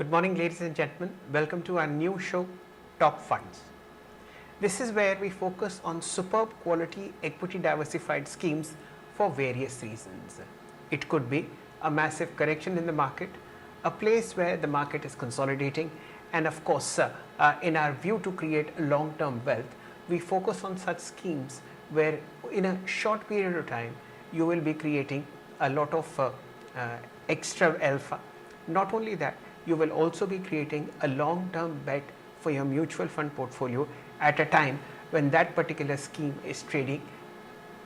Good morning, ladies and gentlemen. Welcome to our new show, Top Funds. This is where we focus on superb quality equity diversified schemes for various reasons. It could be a massive correction in the market, a place where the market is consolidating, and of course, in our view to create long-term wealth, we focus on such schemes where in a short period of time, you will be creating a lot of extra alpha. Not only that, you will also be creating a long-term bet for your mutual fund portfolio at a time when that particular scheme is trading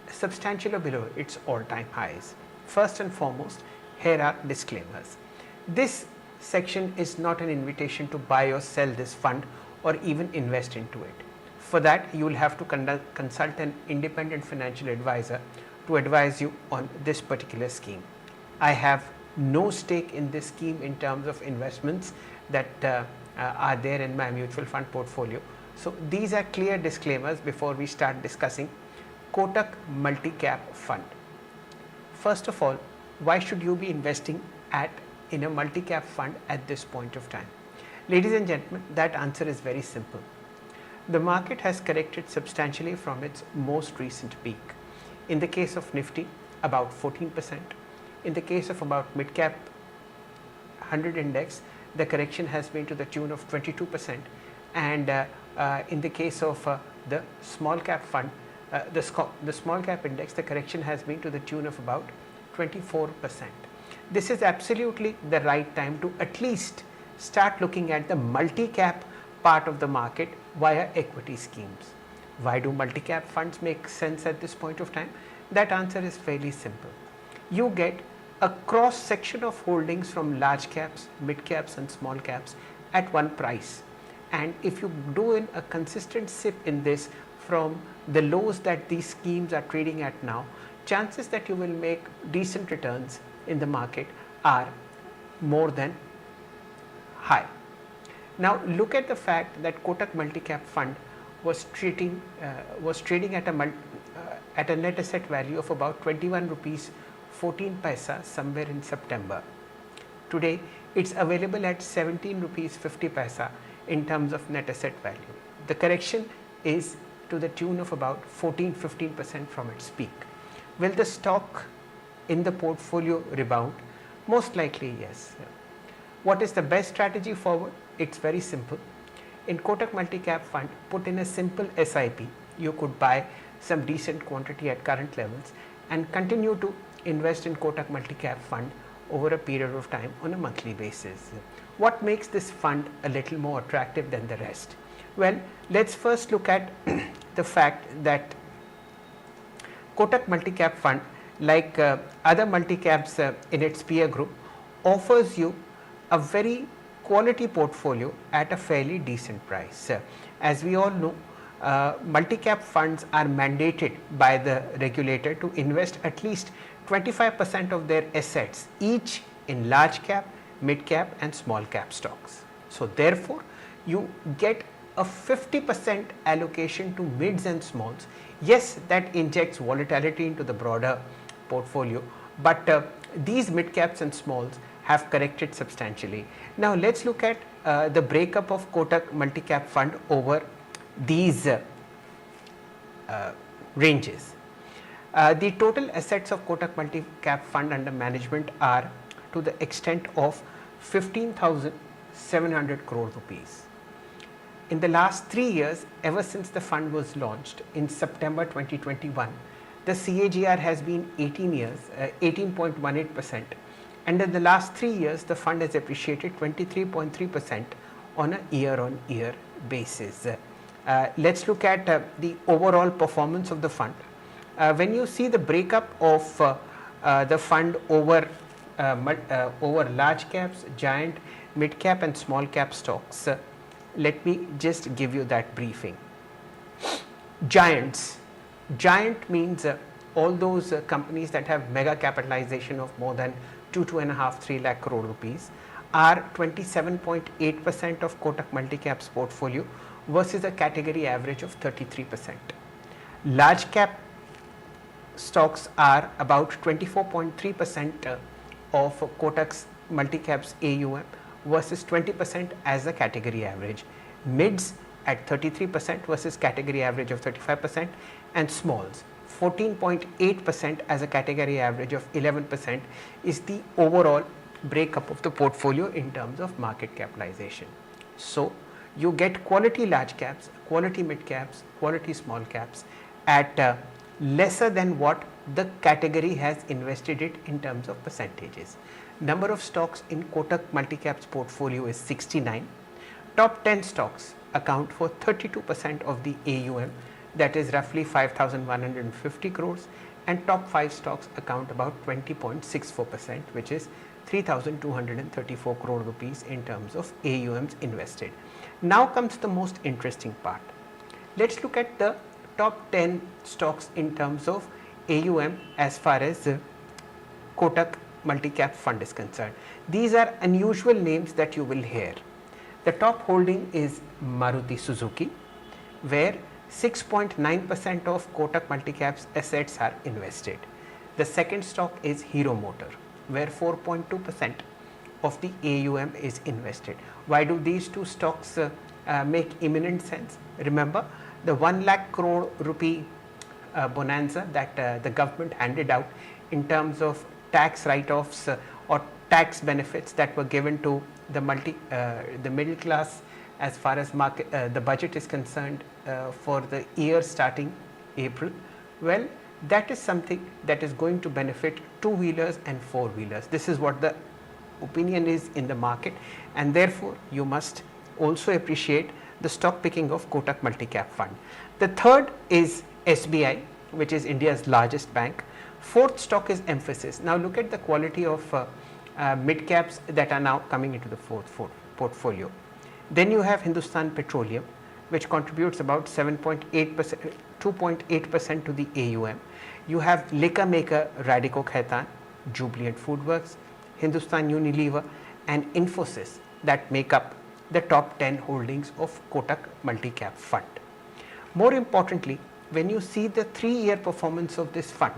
substantially below its all-time highs. First and foremost, here are disclaimers. This section is not an invitation to buy or sell this fund or even invest into it. For that, you will have to consult an independent financial advisor to advise you on this particular scheme. I have no stake in this scheme in terms of investments that are there in my mutual fund portfolio. So these are clear disclaimers before we start discussing Kotak Multicap Fund. First of all, why should you be investing in a multi-cap fund at this point of time? Ladies and gentlemen, that answer is very simple. The market has corrected substantially from its most recent peak. In the case of Nifty, about 14%. In the case of about mid-cap 100 index, the correction has been to the tune of 22%, and in the case of the small cap fund, the small cap index, the correction has been to the tune of about 24%. This is absolutely the right time to at least start looking at the multi-cap part of the market via equity schemes. Why do multi-cap funds make sense at this point of time? That answer is fairly simple. You get a cross section of holdings from large caps, mid caps and small caps at one price, and if you do in a consistent sip in this from the lows that these schemes are trading at now, chances that you will make decent returns in the market are more than high. Now look at the fact that Kotak Multicap Fund was trading at a net asset value of about 21 rupees 14 paisa somewhere in September. Today it's available at 17 rupees 50 paisa in terms of net asset value. The correction is to the tune of about 14-15% from its peak. Will the stock in the portfolio rebound? Most likely yes. What is the best strategy forward? It's very simple. In Kotak Multicap Fund, put in a simple SIP. You could buy some decent quantity at current levels and continue to invest in Kotak Multicap Fund over a period of time on a monthly basis. What makes this fund a little more attractive than the rest? Well, let's first look at the fact that Kotak Multicap Fund, like other multicaps in its peer group, offers you a very quality portfolio at a fairly decent price. As we all know, multi-cap funds are mandated by the regulator to invest at least 25% of their assets each in large cap, mid cap and small cap stocks. So therefore, you get a 50% allocation to mids and smalls. Yes, that injects volatility into the broader portfolio, but these mid caps and smalls have corrected substantially. Now let's look at the breakup of Kotak Multicap Fund over these ranges. The total assets of Kotak Multicap Fund under management are to the extent of 15,700 crore rupees. In the last 3 years, ever since the fund was launched in September 2021, the CAGR has been 18.18%, and in the last 3 years, the fund has appreciated 23.3% on a year-on-year basis. Let's look at the overall performance of the fund. When you see the breakup of the fund over large caps, giant, mid cap and small cap stocks, let me just give you that briefing. Giants. Giant means all those companies that have mega capitalization of more than 2.5-3 lakh crore rupees are 27.8% of Kotak Multicap's portfolio versus a category average of 33%. Large cap stocks are about 24.3% of Kotak's Multicap's AUM versus 20% as a category average, mids at 33% versus category average of 35%, and smalls 14.8% as a category average of 11% is the overall breakup of the portfolio in terms of market capitalization. So, you get quality large caps, quality mid caps, quality small caps at lesser than what the category has invested it in terms of percentages. Number of stocks in Kotak Multicap's portfolio is 69. Top 10 stocks account for 32% of the AUM, that is roughly 5,150 crores, and top 5 stocks account about 20.64%, which is 3,234 crore rupees in terms of AUMs invested. Now comes the most interesting part. Let's look at the top 10 stocks in terms of AUM as far as Kotak Multicap Fund is concerned. These are unusual names that you will hear. The top holding is Maruti Suzuki, where 6.9% of Kotak Multicap's assets are invested. The second stock is Hero Motor, where 4.2% of the AUM is invested. Why do these two stocks make imminent sense? Remember the 1 lakh crore rupee bonanza that the government handed out in terms of tax write-offs or tax benefits that were given to the middle class as far as the budget is concerned for the year starting April. Well, that is something that is going to benefit two-wheelers and four-wheelers. This is what the opinion is in the market, and therefore you must also appreciate the stock picking of Kotak Multicap Fund. The third is SBI, which is India's largest bank. Fourth stock is Emphasis. Now look at the quality of mid caps that are now coming into the fourth portfolio. Then you have Hindustan Petroleum, which contributes about 7.8%, 2.8% to the AUM. You have liquor maker Radico Khaitan, Jubilant Foodworks, Hindustan Unilever, and Infosys that make up the top 10 holdings of Kotak Multicap Fund. More importantly, when you see the 3-year performance of this fund,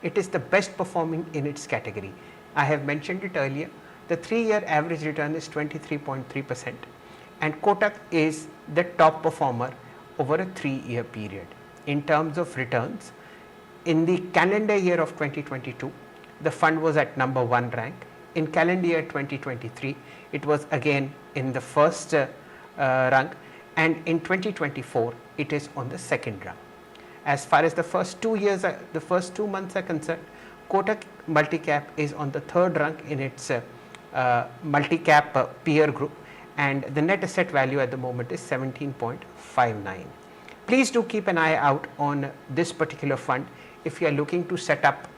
it is the best performing in its category. I have mentioned it earlier. The 3-year average return is 23.3%, and Kotak is the top performer over a 3-year period. In terms of returns, in the calendar year of 2022, the fund was at number 1 rank. In calendar year 2023, it was again in the first rank, and in 2024, it is on the second rank. As far as the first 2 months are concerned, Kotak Multicap is on the third rank in its multi-cap peer group, and the net asset value at the moment is 17.59. Please do keep an eye out on this particular fund if you are looking to set up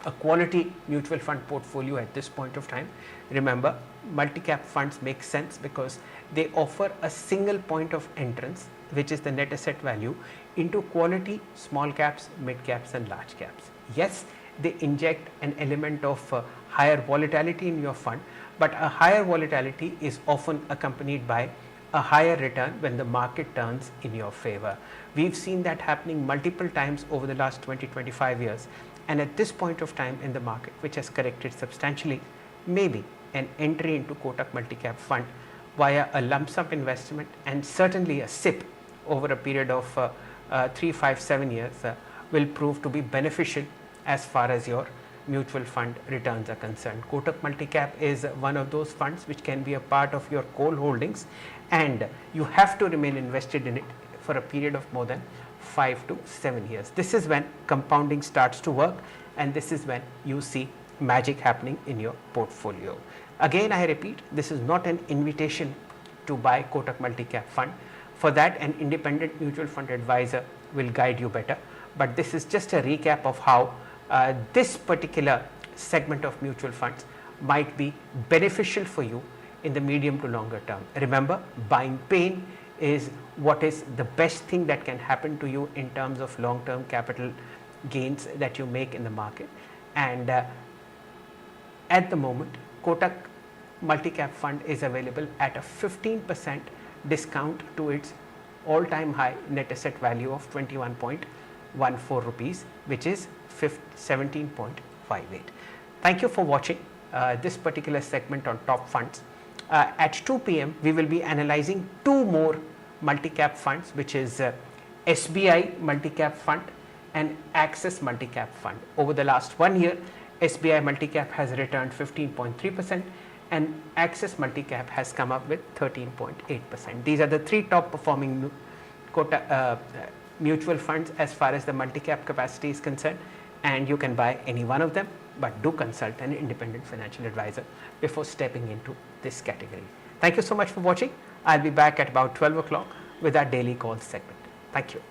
a quality mutual fund portfolio at this point of time. Remember, multi-cap funds make sense because they offer a single point of entrance, which is the net asset value, into quality small caps, mid caps, and large caps. Yes, they inject an element of higher volatility in your fund, but a higher volatility is often accompanied by a higher return when the market turns in your favor. We've seen that happening multiple times over the last 20-25 years, and at this point of time in the market, which has corrected substantially, maybe an entry into Kotak Multicap Fund via a lump sum investment and certainly a SIP over a period of 3, 5, 7 years will prove to be beneficial as far as your mutual fund returns are concerned. Kotak Multicap is one of those funds which can be a part of your core holdings, and you have to remain invested in it for a period of more than 5 to 7 years. This is when compounding starts to work, and this is when you see magic happening in your portfolio. Again, I repeat, this is not an invitation to buy Kotak Multicap Fund. For that, an independent mutual fund advisor will guide you better, but this is just a recap of how this particular segment of mutual funds might be beneficial for you in the medium to longer term. Remember, buying pain is what is the best thing that can happen to you in terms of long-term capital gains that you make in the market. And at the moment, Kotak Multicap Fund is available at a 15% discount to its all-time high net asset value of 21.14 rupees, which is 17.58. Thank you for watching this particular segment on top funds. At 2 p.m. we will be analyzing two more multi-cap funds, which is SBI Multi-Cap Fund and Axis Multi-Cap Fund. Over the last 1 year, SBI Multi-Cap has returned 15.3% and Axis Multi-Cap has come up with 13.8%. These are the three top performing mutual funds as far as the multi-cap capacity is concerned, and you can buy any one of them, but do consult an independent financial advisor before stepping into this category. Thank you so much for watching. I'll be back at about 12 o'clock with our daily calls segment. Thank you.